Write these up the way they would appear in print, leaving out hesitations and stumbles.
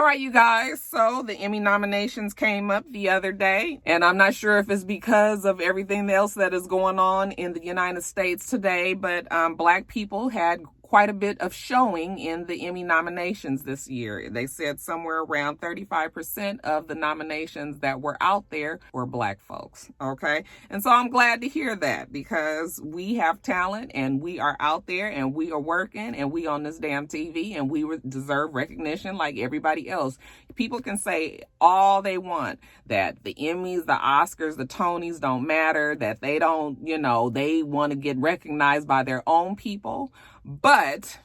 right, you guys, so the Emmy nominations came up the other day, and I'm not sure if it's because of everything else that is going on in the United States today, but Black people had quite a bit of showing in the Emmy nominations this year. They said somewhere around 35% of the nominations that were out there were Black folks, okay? And so I'm glad to hear that, because we have talent and we are out there and we are working and we on this damn TV and we deserve recognition like everybody else. People can say all they want, that the Emmys, the Oscars, the Tonys don't matter, that they don't, they want to get recognized by their own people. But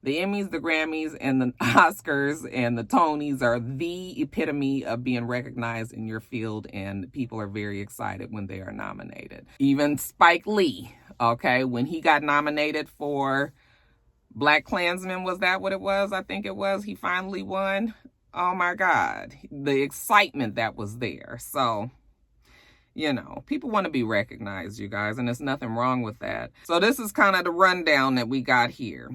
the Emmys, the Grammys, and the Oscars and the Tonys are the epitome of being recognized in your field, and people are very excited when they are nominated. Even Spike Lee, okay, when he got nominated for Black Klansman, was that what it was? I think it was. He finally won. Oh my God, the excitement that was there. So, people want to be recognized, you guys, and there's nothing wrong with that. So this is kind of the rundown that we got here.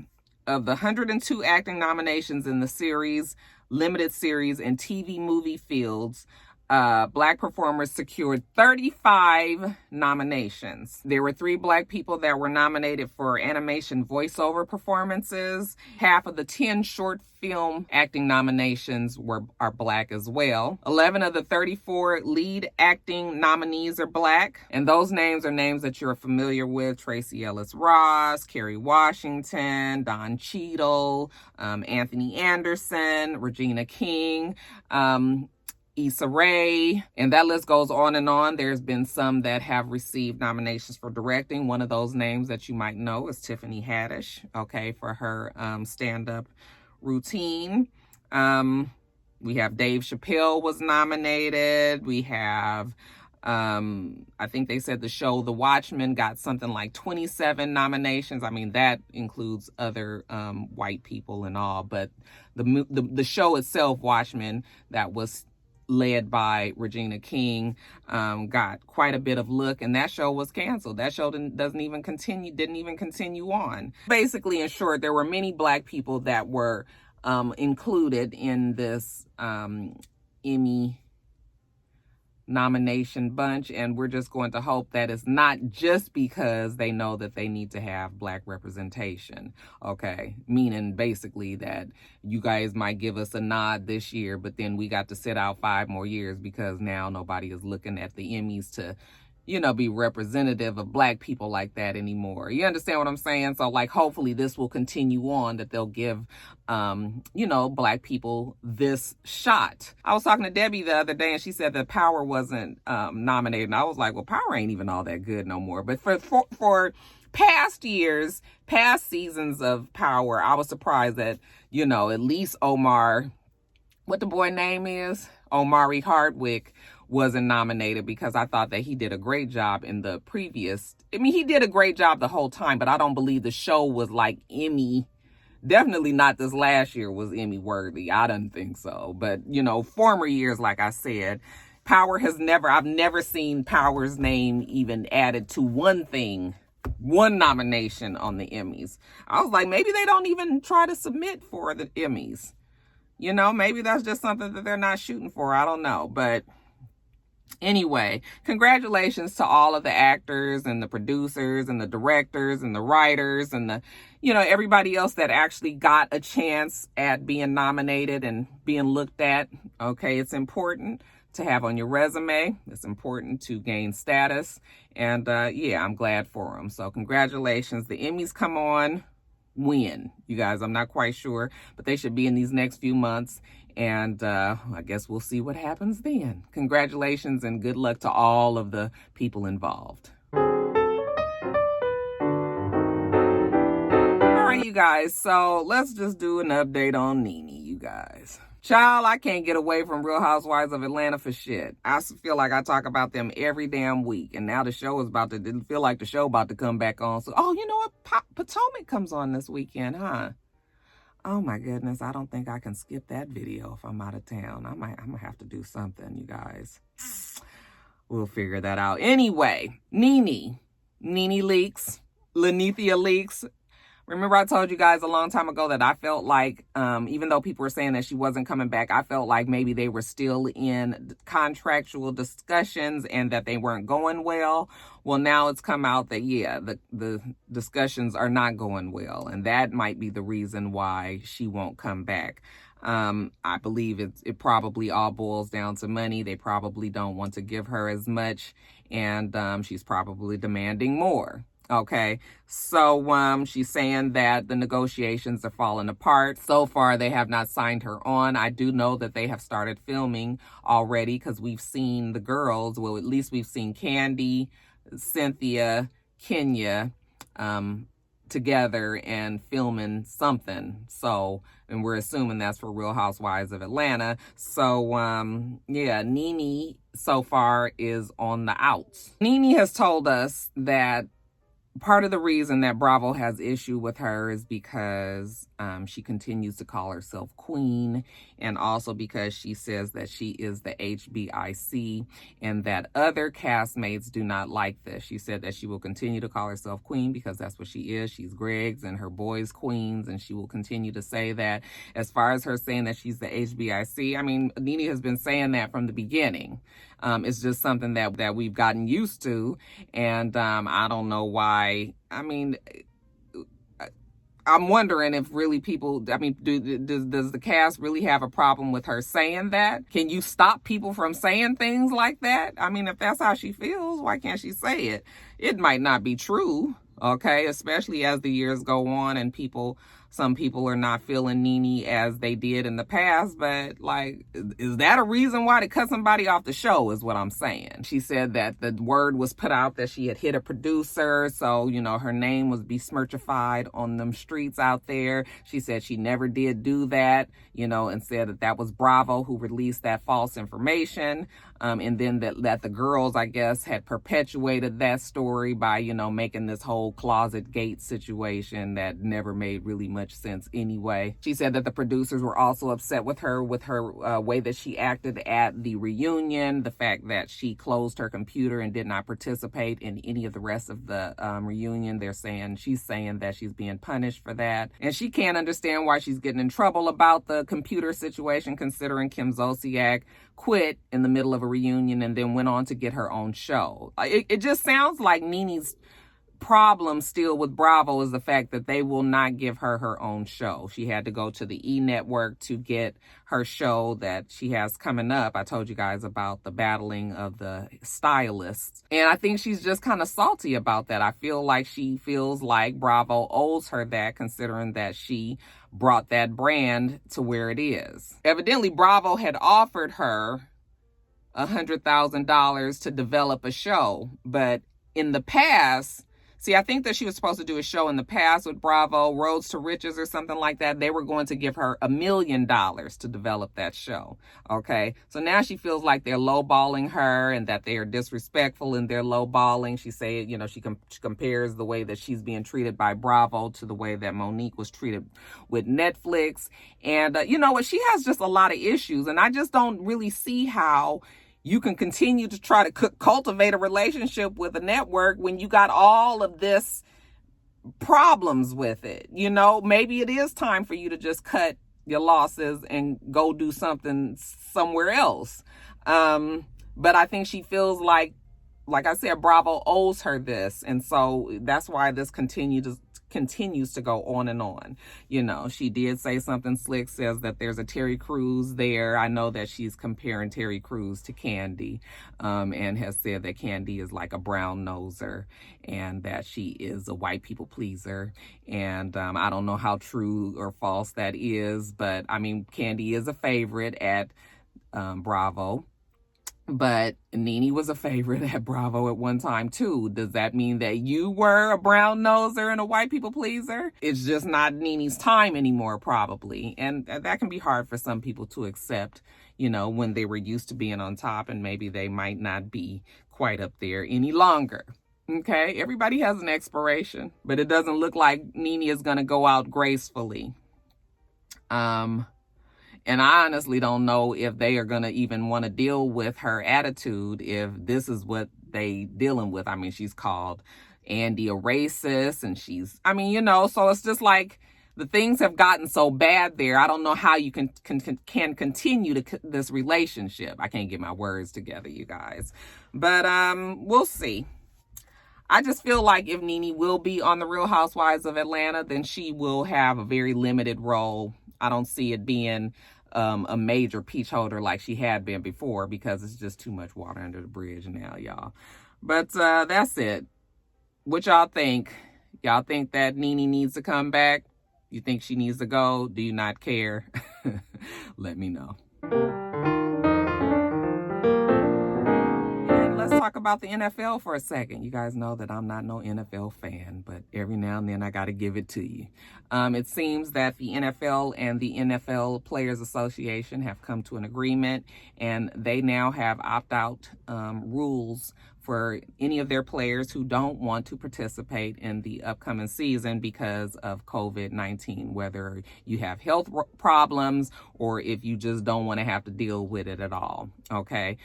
Of the 102 acting nominations in the series, limited series, and TV movie fields, Black performers secured 35 nominations. There were 3 Black people that were nominated for animation voiceover performances. Half of the 10 short film acting nominations are Black as well. 11 of the 34 lead acting nominees are Black, and those names are names that you're familiar with: Tracee Ellis Ross, Kerry Washington, Don Cheadle, Anthony Anderson, Regina King, Issa Rae, and that list goes on and on. There's been some that have received nominations for directing. One of those names that you might know is Tiffany Haddish, okay, for her stand-up routine. We have Dave Chappelle was nominated. We have, I think they said the show The Watchmen got something like 27 nominations. I mean, that includes other white people and all, but the show itself, Watchmen, that was led by Regina King, got quite a bit of look, and that show was canceled. That show didn't even continue on. Basically, in short, there were many Black people that were included in this Emmy nomination bunch, and we're just going to hope that it's not just because they know that they need to have Black representation, okay? Meaning basically that you guys might give us a nod this year, but then we got to sit out 5 more years because now nobody is looking at the Emmys to, be representative of Black people like that anymore. You understand what I'm saying? So, hopefully this will continue on, that they'll give, Black people this shot. I was talking to Debbie the other day, and she said that Power wasn't nominated. And I was like, well, Power ain't even all that good no more. But for past years, past seasons of Power, I was surprised that, at least Omar, what the boy name is? Omari Hardwick wasn't nominated, because I thought that he did a great job in the previous. He did a great job the whole time, but I don't believe the show was like Emmy. Definitely not this last year was Emmy worthy. I don't think so. But, former years, like I said, I've never seen Power's name even added to one nomination on the Emmys. I was like, maybe they don't even try to submit for the Emmys. Maybe that's just something that they're not shooting for. I don't know. But anyway, congratulations to all of the actors and the producers and the directors and the writers and the, everybody else that actually got a chance at being nominated and being looked at. Okay, it's important to have on your resume. It's important to gain status. And I'm glad for them. So congratulations. The Emmys come on when, you guys, I'm not quite sure, but they should be in these next few months. And I guess we'll see what happens then. Congratulations and good luck to all of the people involved. All right, you guys. So let's just do an update on NeNe, you guys. Child, I can't get away from Real Housewives of Atlanta for shit. I feel like I talk about them every damn week. And now the show is didn't feel like the show about to come back on. So, you know what? Potomac comes on this weekend, huh? Oh my goodness, I don't think I can skip that video if I'm out of town. I'm gonna have to do something, you guys. We'll figure that out. Anyway, NeNe leaks, Lanithia leaks, Remember I told you guys a long time ago that I felt like, even though people were saying that she wasn't coming back, I felt like maybe they were still in contractual discussions and that they weren't going well. Well, now it's come out that, yeah, the discussions are not going well. And that might be the reason why she won't come back. I believe it probably all boils down to money. They probably don't want to give her as much. And she's probably demanding more. Okay, so she's saying that the negotiations are falling apart. So far, they have not signed her on. I do know that they have started filming already because we've seen the girls. Well, at least we've seen Candy, Cynthia, Kenya together and filming something. So, and we're assuming that's for Real Housewives of Atlanta. So, yeah, NeNe so far is on the outs. NeNe has told us that part of the reason that Bravo has issue with her is because she continues to call herself queen, and also because she says that she is the HBIC and that other castmates do not like this. She said that she will continue to call herself queen because that's what she is. She's Greg's and her boys' queens, and she will continue to say that. As far as her saying that she's the HBIC, I mean, NeNe has been saying that from the beginning. It's just something that we've gotten used to, and I don't know why. I mean, I'm wondering if really people, I mean, does the cast really have a problem with her saying that? Can you stop people from saying things like that? I mean, if that's how she feels, why can't she say it? It might not be true, okay? Especially as the years go on and some people are not feeling NeNe as they did in the past, but like, is that a reason why to cut somebody off the show is what I'm saying. She said that the word was put out that she had hit a producer, so, you know, her name was besmirchified on them streets out there. She said she never did do that, you know, and said that was Bravo who released that false information. And then that the girls, I guess, had perpetuated that story by, you know, making this whole closet gate situation that never made really much sense anyway. She said that the producers were also upset with her way that she acted at the reunion, the fact that she closed her computer and did not participate in any of the rest of the reunion. She's saying that she's being punished for that. And she can't understand why she's getting in trouble about the computer situation, considering Kim Zolciak quit in the middle of a reunion and then went on to get her own show. It just sounds like NeNe's problem still with Bravo is the fact that they will not give her own show. She had to go to the E! Network to get her show that she has coming up. I told you guys about the battling of the stylists. And I think she's just kind of salty about that. I feel like she feels like Bravo owes her that, considering that she brought that brand to where it is. Evidently, Bravo had offered her $100,000 to develop a show, but in the past, see, I think that she was supposed to do a show in the past with Bravo, Roads to Riches or something like that. They were going to give her $1 million to develop that show. Okay. So now she feels like they're lowballing her and that they are disrespectful in their lowballing. She said, you know, she compares the way that she's being treated by Bravo to the way that Monique was treated with Netflix. And you know what? She has just a lot of issues. And I just don't really see how you can continue to try to cultivate a relationship with a network when you got all of this problems with it. You know, maybe it is time for you to just cut your losses and go do something somewhere else. But I think she feels like I said, Bravo owes her this. And so that's why this continues to go on and on. You know, she did say something slick, says that there's a Terry Crews there. I know that she's comparing Terry Crews to Candy, and has said that Candy is like a brown noser and that she is a white people pleaser. And I don't know how true or false that is, but I mean, Candy is a favorite at Bravo. But NeNe was a favorite at Bravo at one time, too. Does that mean that you were a brown noser and a white people pleaser? It's just not NeNe's time anymore, probably. And that can be hard for some people to accept, you know, when they were used to being on top and maybe they might not be quite up there any longer. Okay, everybody has an expiration, but it doesn't look like NeNe is going to go out gracefully. And I honestly don't know if they are going to even want to deal with her attitude if this is what they dealing with. I mean, she's called Andy a racist, and she's, I mean, you know, so it's just like the things have gotten so bad there. I don't know how you can continue this relationship. I can't get my words together, you guys, but we'll see. I just feel like if NeNe will be on the Real Housewives of Atlanta, then she will have a very limited role. I don't see it being a major peach holder like she had been before, because it's just too much water under the bridge now, y'all. But that's it. What y'all think? Y'all think that NeNe needs to come back? You think she needs to go? Do you not care? Let me know. Let's talk about the NFL for a second. You guys know that I'm not no NFL fan, but every now and then I got to give it to you. It seems that the NFL and the NFL Players Association have come to an agreement, and they now have opt-out rules for any of their players who don't want to participate in the upcoming season because of COVID-19, whether you have health problems or if you just don't want to have to deal with it at all, okay?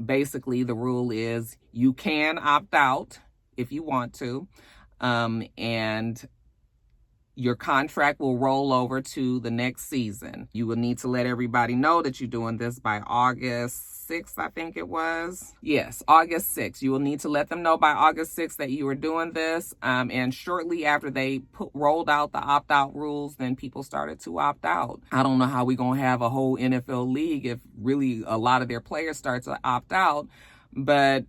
Basically, the rule is you can opt out if you want to, and your contract will roll over to the next season. You will need to let everybody know that you're doing this by August 6th, I think it was. Yes, August 6th. You will need to let them know by August 6th that you are doing this. And shortly after they rolled out the opt-out rules, then people started to opt out. I don't know how we're going to have a whole NFL league if really a lot of their players start to opt out. But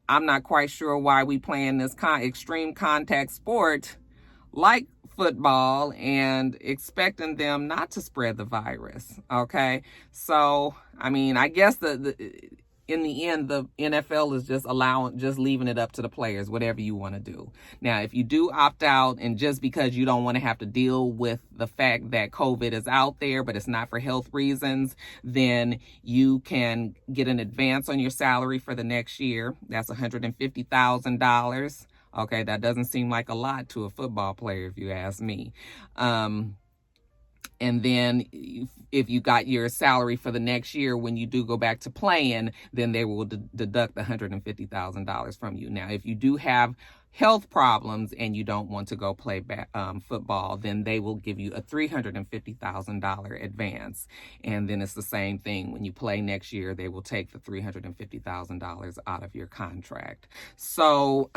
I'm not quite sure why we playing this extreme contact sport like football and expecting them not to spread the virus, okay? So, I mean, I guess in the end, the NFL is just leaving it up to the players, whatever you want to do. Now, if you do opt out, and just because you don't want to have to deal with the fact that COVID is out there, but it's not for health reasons, then you can get an advance on your salary for the next year. That's $150,000. Okay, that doesn't seem like a lot to a football player, if you ask me. And then if you got your salary for the next year, when you do go back to playing, then they will deduct the $150,000 from you. Now, if you do have health problems and you don't want to go play football, then they will give you a $350,000 advance. And then it's the same thing. When you play next year, they will take the $350,000 out of your contract. So,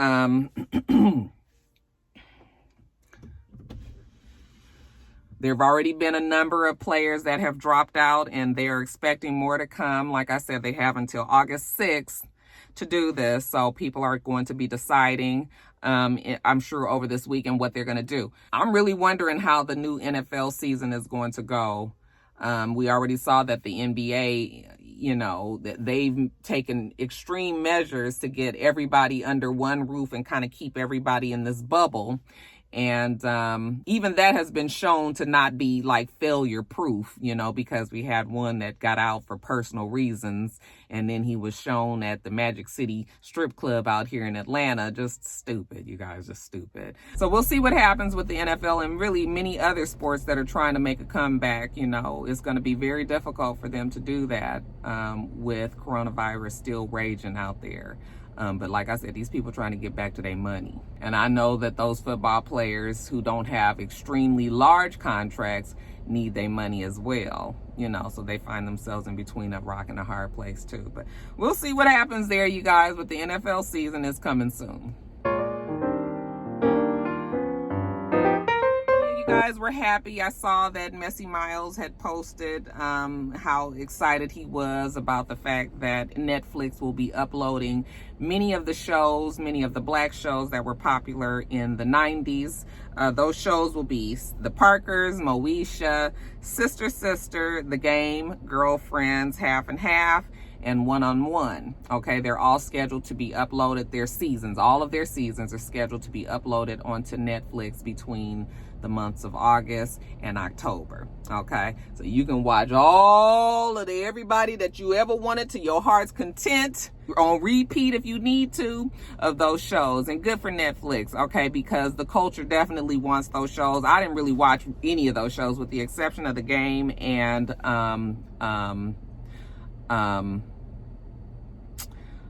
there have already been a number of players that have dropped out, and they're expecting more to come. Like I said, they have until August 6th to do this. So people are going to be deciding, I'm sure, over this weekend what they're going to do. I'm really wondering how the new NFL season is going to go. We already saw that the NBA, you know, that they've taken extreme measures to get everybody under one roof and kind of keep everybody in this bubble. And even that has been shown to not be like failure proof, you know, because we had one that got out for personal reasons. And then he was shown at the Magic City strip club out here in Atlanta. Just stupid, you guys, just stupid. So we'll see what happens with the NFL and really many other sports that are trying to make a comeback. You know, it's going to be very difficult for them to do that with coronavirus still raging out there. But like I said, these people trying to get back to their money. And I know that those football players who don't have extremely large contracts need their money as well, you know, so they find themselves in between a rock and a hard place too. But we'll see what happens there, you guys, but the NFL season is coming soon. Guys were happy. I saw that Messy Miles had posted how excited he was about the fact that Netflix will be uploading many of the Black shows that were popular in the 90s. Those shows will be The Parkers, Moesha, Sister Sister, The Game, Girlfriends, Half and Half, and One on One. Okay, they're all scheduled to be uploaded. Their seasons, all of their seasons are scheduled to be uploaded onto Netflix between the months of August and October. Okay, so you can watch all of everybody that you ever wanted to your heart's content on repeat if you need to of those shows. And good for Netflix, okay, because the culture definitely wants those shows. I didn't really watch any of those shows with the exception of The Game and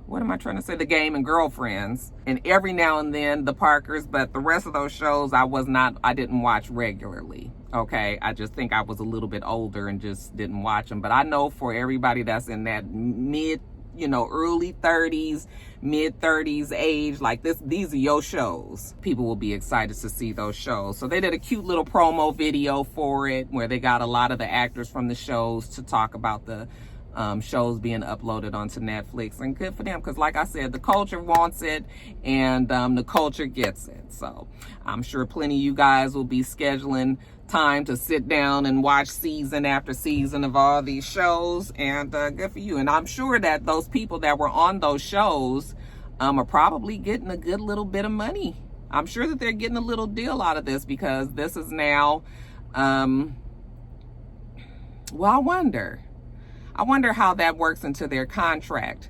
what am I trying to say? The Game and Girlfriends, and every now and then the Parkers, but the rest of those shows I didn't watch regularly. Okay, I just think I was a little bit older and just didn't watch them. But I know for everybody that's in that early 30s, mid 30s age, like these are your shows. People will be excited to see those shows. So they did a cute little promo video for it where they got a lot of the actors from the shows to talk about the shows being uploaded onto Netflix, and good for them, because like I said, the culture wants it, and the culture gets it. So I'm sure plenty of you guys will be scheduling time to sit down and watch season after season of all these shows, and good for you. And I'm sure that those people that were on those shows are probably getting a good little bit of money. I'm sure that they're getting a little deal out of this, because this is now well, I wonder how that works into their contract,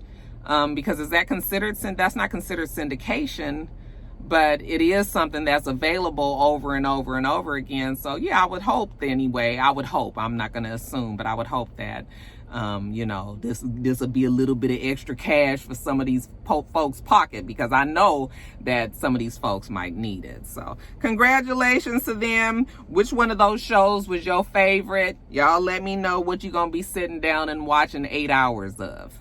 because is that considered, that's not considered syndication, but it is something that's available over and over and over again. So yeah, I would hope anyway, I'm not going to assume, but I would hope that, this will be a little bit of extra cash for some of these folks' pocket, because I know that some of these folks might need it. So congratulations to them. Which one of those shows was your favorite? Y'all let me know what you're going to be sitting down and watching 8 hours of.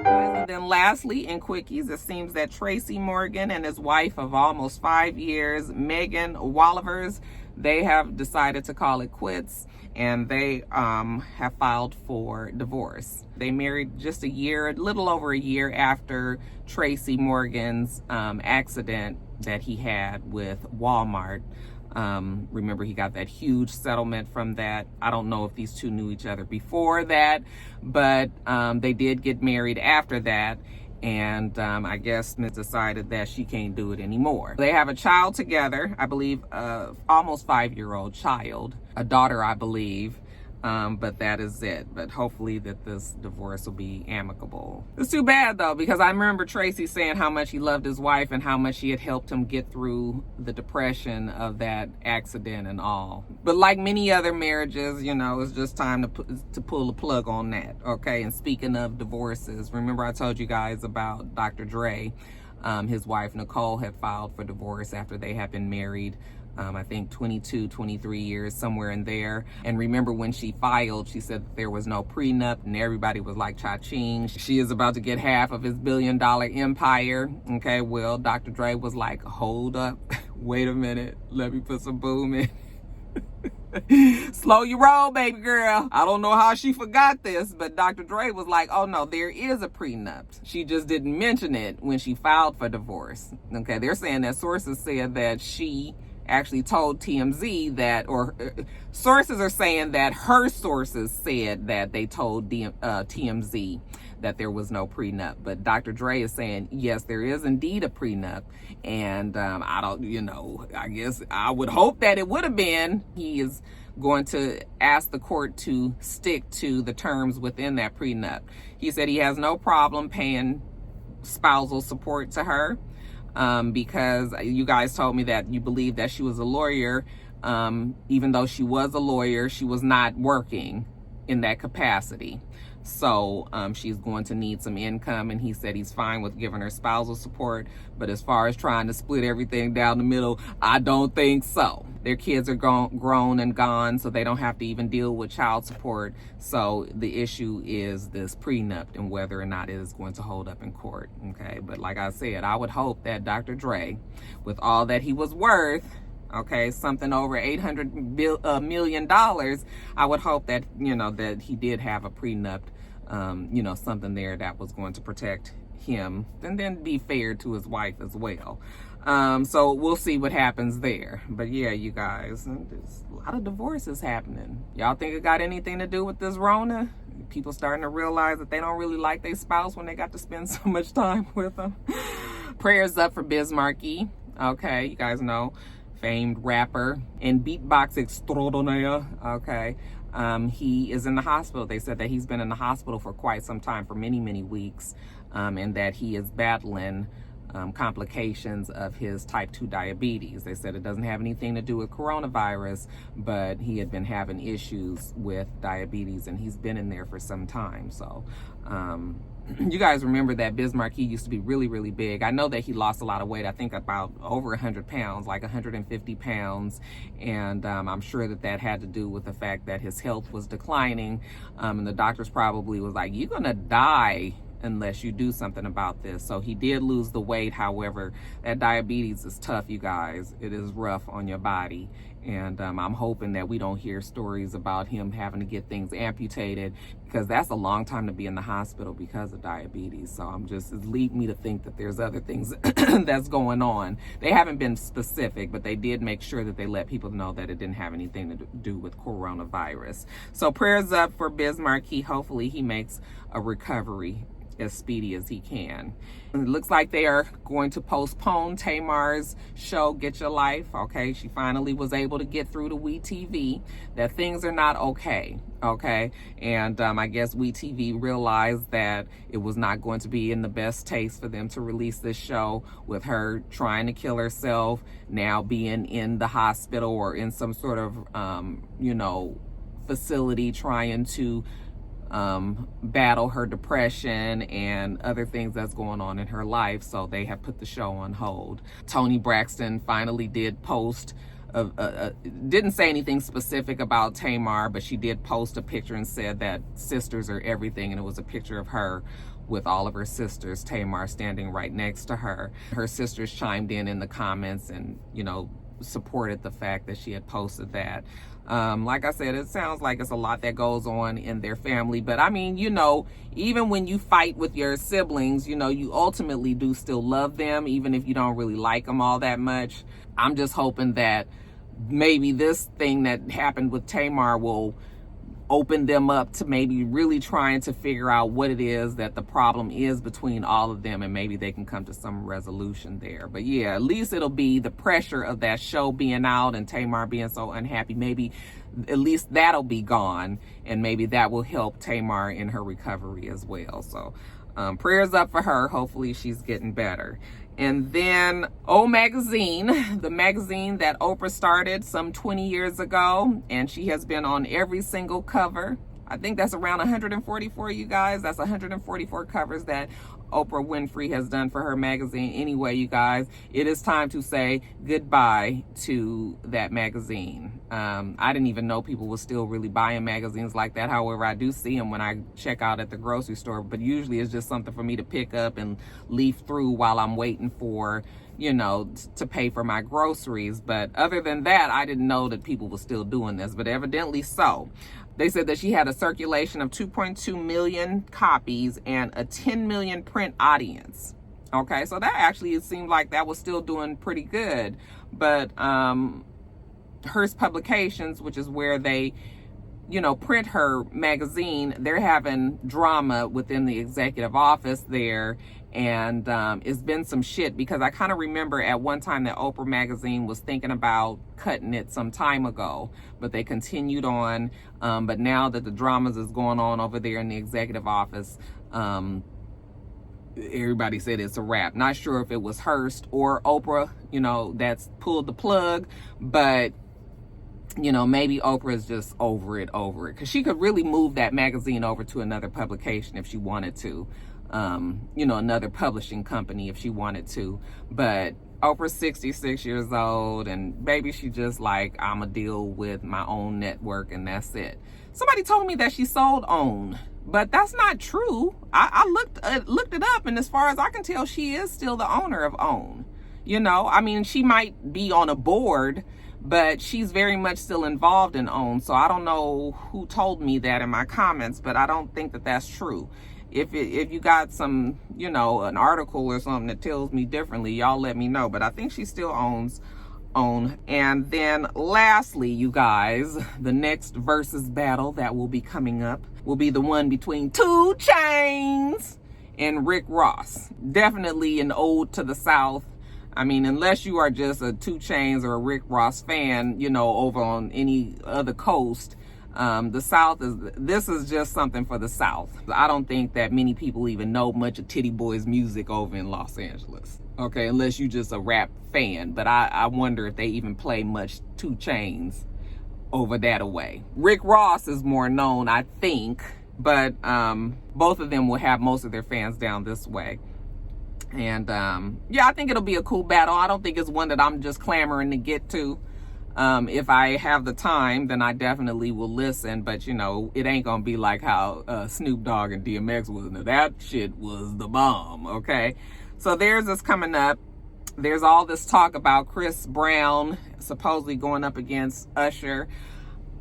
And then lastly, in quickies, it seems that Tracy Morgan and his wife of almost 5 years, Megan Wallivers, they have decided to call it quits, and they have filed for divorce. They married just a little over a year after Tracy Morgan's accident that he had with Walmart. Remember, he got that huge settlement from that. I don't know if these two knew each other before that, but they did get married after that. And I guess Smith decided that she can't do it anymore. They have a child together, I believe, almost 5-year-old child, a daughter, I believe. But that is it. But hopefully that this divorce will be amicable. It's too bad though, because I remember Tracy saying how much he loved his wife and how much she had helped him get through the depression of that accident and all. But like many other marriages, it's just time to pull the plug on that. Okay. And speaking of divorces, remember I told you guys about Dr. Dre. His wife Nicole had filed for divorce after they had been married I think 22, 23 years, somewhere in there. And remember when she filed, she said that there was no prenup, and everybody was like, cha-ching. She is about to get half of his billion-dollar empire. Okay, well, Dr. Dre was like, hold up, wait a minute, let me put some boom in. Slow your roll, baby girl. I don't know how she forgot this, but Dr. Dre was like, oh no, there is a prenup. She just didn't mention it when she filed for divorce. Okay, they're saying that sources said that she actually told TMZ that, or sources are saying that her sources said that they told TMZ that there was no prenup. But Dr. Dre is saying, yes, there is indeed a prenup. And I don't, I guess I would hope that it would have been. He is going to ask the court to stick to the terms within that prenup. He said he has no problem paying spousal support to her. Because you guys told me that you believe that she was a lawyer. Even though she was a lawyer, she was not working in that capacity. So she's going to need some income, and he said he's fine with giving her spousal support. But as far as trying to split everything down the middle, I don't think so. Their kids are grown and gone, so they don't have to even deal with child support. So the issue is this prenup and whether or not it is going to hold up in court. Okay, but like I said, I would hope that Dr. Dre, with all that he was worth, okay, something over $800 million, I would hope that, that he did have a prenup, something there that was going to protect him and then be fair to his wife as well. So we'll see what happens there. But yeah, you guys, there's a lot of divorces happening. Y'all think it got anything to do with this Rona? People starting to realize that they don't really like their spouse when they got to spend so much time with them. Prayers up for Markie. Okay, you guys know, famed rapper and beatbox extraordinaire. Okay, he is in the hospital. They said that he's been in the hospital for quite some time, for many, many weeks, and that he is battling complications of his type 2 diabetes. They said it doesn't have anything to do with coronavirus, but he had been having issues with diabetes, and he's been in there for some time. So you guys remember that Biz Markie used to be really, really big. I know that he lost a lot of weight. I think about over 100 pounds, like 150 pounds. And I'm sure that that had to do with the fact that his health was declining. And the doctors probably was like, you're going to die unless you do something about this. So he did lose the weight. However, that diabetes is tough, you guys. It is rough on your body. And I'm hoping that we don't hear stories about him having to get things amputated, because that's a long time to be in the hospital because of diabetes. So it leads me to think that there's other things that's going on. They haven't been specific, but they did make sure that they let people know that it didn't have anything to do with coronavirus. So prayers up for Biz Markie. Hopefully he makes a recovery as speedy as he can. It looks like they are going to postpone Tamar's show, Get Your Life. Okay, she finally was able to get through to WeTV that things are not okay. Okay, and I guess WeTV realized that it was not going to be in the best taste for them to release this show with her trying to kill herself, now being in the hospital or in some sort of facility trying to battle her depression and other things that's going on in her life. So they have put the show on hold. Toni Braxton finally did post, didn't say anything specific about Tamar, but she did post a picture and said that sisters are everything. And it was a picture of her with all of her sisters, Tamar standing right next to her. Her sisters chimed in the comments and, supported the fact that she had posted that. Like I said, it sounds like it's a lot that goes on in their family. But I mean, even when you fight with your siblings, you ultimately do still love them, even if you don't really like them all that much. I'm just hoping that maybe this thing that happened with Tamar will open them up to maybe really trying to figure out what it is that the problem is between all of them, and maybe they can come to some resolution there. But yeah, at least it'll be the pressure of that show being out and Tamar being so unhappy. Maybe at least that'll be gone, and maybe that will help Tamar in her recovery as well. So prayers up for her. Hopefully she's getting better. And then O Magazine, the magazine that Oprah started some 20 years ago, and she has been on every single cover. I think that's around 144, you guys. That's 144 covers that Oprah Winfrey has done for her magazine. Anyway, you guys, it is time to say goodbye to that magazine. I didn't even know people were still really buying magazines like that. However, I do see them when I check out at the grocery store, but usually it's just something for me to pick up and leaf through while I'm waiting for, to pay for my groceries. But other than that, I didn't know that people were still doing this, but evidently so. They said that she had a circulation of 2.2 million copies and a 10 million print audience. Okay, so that actually, it seemed like that was still doing pretty good. But Hearst Publications, which is where they, print her magazine, they're having drama within the executive office there. And it's been some shit, because I kind of remember at one time that Oprah magazine was thinking about cutting it some time ago, but they continued on. But now that the dramas is going on over there in the executive office, everybody said it's a wrap. Not sure if it was Hearst or Oprah, that's pulled the plug, but maybe Oprah is just over it, because she could really move that magazine over to another publication if she wanted to. Another publishing company if she wanted to. But Oprah's 66 years old, and baby, she just like, I'ma deal with my own network and that's it. Somebody told me that she sold OWN, but that's not true. I looked it up, and as far as I can tell, she is still the owner of OWN. I mean, she might be on a board, but she's very much still involved in OWN. So I don't know who told me that in my comments, but I don't think that that's true. If you got some, an article or something that tells me differently, y'all let me know. But I think she still owns OWN. And then lastly, you guys, the next Verzuz battle that will be coming up will be the one between 2 Chainz and Rick Ross. Definitely an ode to the South. I mean, unless you are just a 2 Chainz or a Rick Ross fan, over on any other coast, The South this is just something for the South. I don't think that many people even know much of Titty Boy's music over in Los Angeles. Okay, unless you just a rap fan. But I wonder if they even play much 2 Chainz over that away. Rick Ross is more known, I think, but both of them will have most of their fans down this way. And yeah, I think it'll be a cool battle. I don't think it's one that I'm just clamoring to get to. If I have the time, then I definitely will listen, but you know, it ain't gonna be like how Snoop Dogg and DMX was. Now, that shit was the bomb. Okay, so theirs is coming up. There's all this talk about Chris Brown supposedly going up against Usher.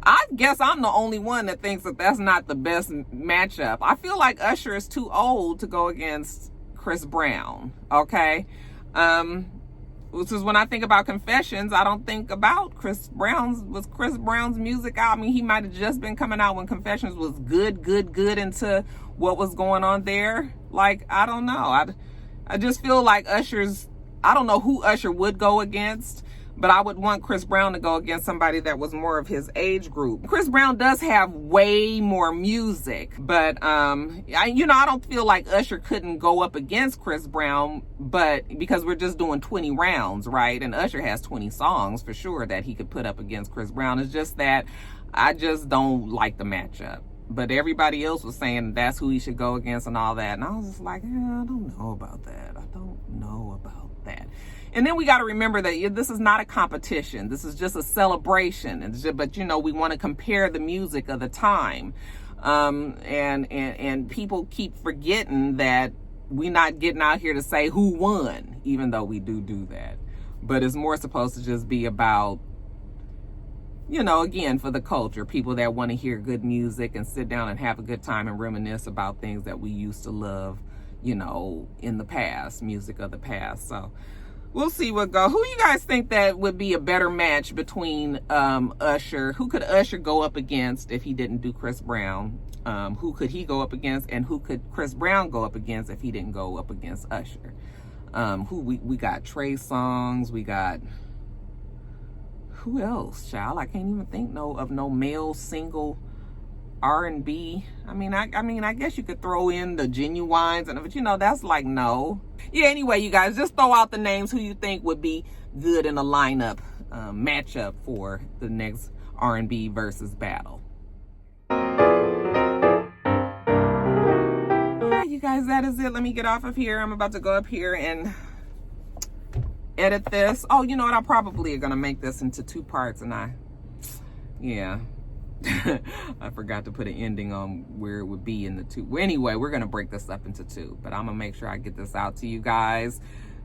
I guess I'm the only one that thinks that that's not the best matchup. I feel like Usher is too old to go against Chris Brown. Okay, which is when I think about Confessions, I don't think about Chris Brown's music out. I mean, he might have just been coming out when Confessions was good into what was going on there. Like, I don't know. I just feel like I don't know who Usher would go against, but I would want Chris Brown to go against somebody that was more of his age group. Chris Brown does have way more music, but I don't feel like Usher couldn't go up against Chris Brown, but because we're just doing 20 rounds, right? And Usher has 20 songs for sure that he could put up against Chris Brown. It's just that I just don't like the matchup. But everybody else was saying that's who he should go against and all that. And I was just like, I don't know about that. I don't know about that. And then we got to remember that this is not a competition. This is just a celebration. But we want to compare the music of the time. And people keep forgetting that we're not getting out here to say who won, even though we do that. But it's more supposed to just be about, again, for the culture, people that want to hear good music and sit down and have a good time and reminisce about things that we used to love, in the past, music of the past. So we'll see what goes. Who you guys think that would be a better match between Usher? Who could Usher go up against if he didn't do Chris Brown? Who could he go up against? And who could Chris Brown go up against if he didn't go up against Usher? We got Trey Songz, we got... Who else, child? I can't even think of no male single R&B. I mean, I guess you could throw in the Genuines, but that's like no. Yeah, anyway, you guys, just throw out the names who you think would be good in a lineup matchup for the next R&B versus battle. Alright, you guys, that is it. Let me get off of here. I'm about to go up here and edit this. Oh, you know what? I probably are gonna make this into 2 parts, and I forgot to put an ending on where it would be in the 2. Well, anyway, we're gonna break this up into 2, but I'm gonna make sure I get this out to you guys.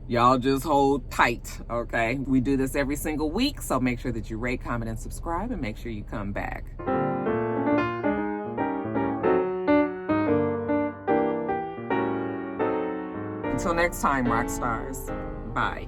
Y'all just hold tight, okay? We do this every single week, so make sure that you rate, comment, and subscribe, and make sure you come back. Until next time, Roxstars. Bye.